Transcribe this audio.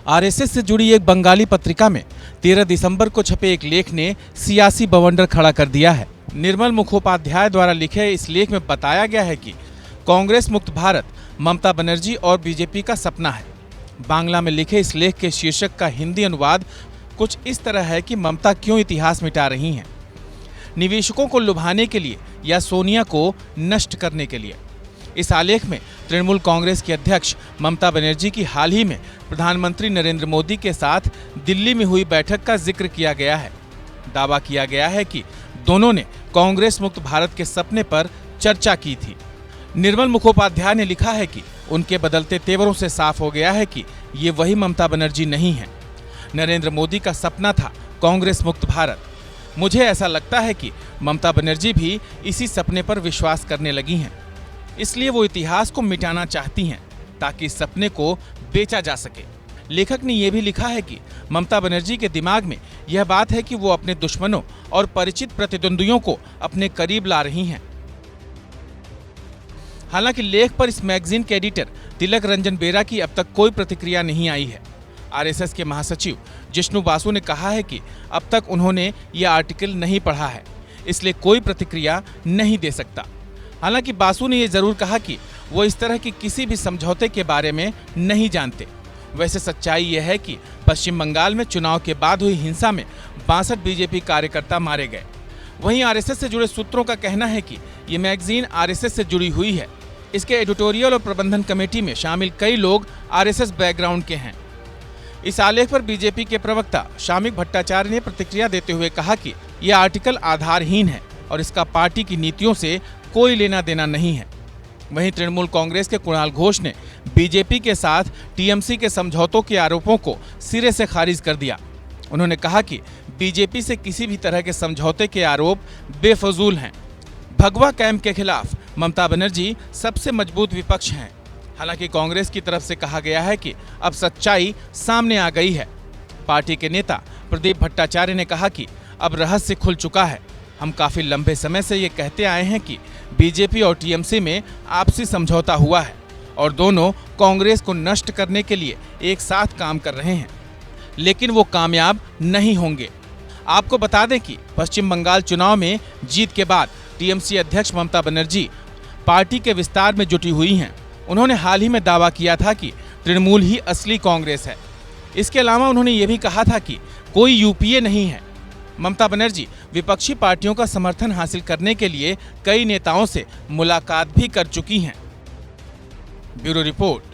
RSS से जुड़ी एक बंगाली पत्रिका में 13 दिसंबर को छपे एक लेख ने सियासी बवंडर खड़ा कर दिया है। निर्मल मुखोपाध्याय द्वारा लिखे इस लेख में बताया गया है कि कांग्रेस मुक्त भारत ममता बनर्जी और बीजेपी का सपना है। बांग्ला में लिखे इस लेख के शीर्षक का हिंदी अनुवाद कुछ इस तरह है कि ममता क्यों इतिहास मिटा रही हैं, निवेशकों को लुभाने के लिए या सोनिया को नष्ट करने के लिए। इस आलेख में तृणमूल कांग्रेस की अध्यक्ष ममता बनर्जी की हाल ही में प्रधानमंत्री नरेंद्र मोदी के साथ दिल्ली में हुई बैठक का जिक्र किया गया है। दावा किया गया है कि दोनों ने कांग्रेस मुक्त भारत के सपने पर चर्चा की थी। निर्मल मुखोपाध्याय ने लिखा है कि उनके बदलते तेवरों से साफ हो गया है कि ये वही ममता बनर्जी नहीं है। नरेंद्र मोदी का सपना था कांग्रेस मुक्त भारत। मुझे ऐसा लगता है कि ममता बनर्जी भी इसी सपने पर विश्वास करने लगी हैं। इसलिए वो इतिहास को मिटाना चाहती हैं ताकि इस सपने को बेचा जा सके। लेखक ने यह भी लिखा है कि ममता बनर्जी के दिमाग में यह बात है कि वो अपने दुश्मनों और परिचित प्रतिद्वंदियों को अपने करीब ला रही हैं। हालांकि लेख पर इस मैगजीन के एडिटर तिलक रंजन बेरा की अब तक कोई प्रतिक्रिया नहीं आई है। आरएसएस के महासचिव जिष्णु बासु ने कहा है कि अब तक उन्होंने यह आर्टिकल नहीं पढ़ा है, इसलिए कोई प्रतिक्रिया नहीं दे सकता। हालांकि बासु ने यह जरूर कहा कि वो इस तरह की किसी भी समझौते के बारे में नहीं जानते। वैसे सच्चाई यह है कि पश्चिम बंगाल में चुनाव के बाद हुई हिंसा में 62 बीजेपी कार्यकर्ता मारे गए। वहीं आरएसएस से जुड़े सूत्रों का कहना है कि ये मैगजीन आरएसएस से जुड़ी हुई है। इसके एडिटोरियल और प्रबंधन कमेटी में शामिल कई लोग आरएसएस बैकग्राउंड के हैं। इस आलेख पर बीजेपी के प्रवक्ता शामिक भट्टाचार्य ने प्रतिक्रिया देते हुए कहा कि यह आर्टिकल आधारहीन है और इसका पार्टी की नीतियों से कोई लेना देना नहीं है। वहीं तृणमूल कांग्रेस के कुणाल घोष ने बीजेपी के साथ टीएमसी के समझौतों के आरोपों को सिरे से खारिज कर दिया। उन्होंने कहा कि बीजेपी से किसी भी तरह के समझौते के आरोप बेफजूल हैं। भगवा कैंप के खिलाफ ममता बनर्जी सबसे मजबूत विपक्ष हैं। हालांकि कांग्रेस की तरफ से कहा गया है कि अब सच्चाई सामने आ गई है। पार्टी के नेता प्रदीप भट्टाचार्य ने कहा कि अब रहस्य खुल चुका है। हम काफी लंबे समय से ये कहते आए हैं कि बीजेपी और टीएमसी में आपसी समझौता हुआ है और दोनों कांग्रेस को नष्ट करने के लिए एक साथ काम कर रहे हैं, लेकिन वो कामयाब नहीं होंगे। आपको बता दें कि पश्चिम बंगाल चुनाव में जीत के बाद टीएमसी अध्यक्ष ममता बनर्जी पार्टी के विस्तार में जुटी हुई हैं। उन्होंने हाल ही में दावा किया था कि तृणमूल ही असली कांग्रेस है। इसके अलावा उन्होंने ये भी कहा था कि कोई यूपीए नहीं है। ममता बनर्जी विपक्षी पार्टियों का समर्थन हासिल करने के लिए कई नेताओं से मुलाकात भी कर चुकी हैं। Bureau report.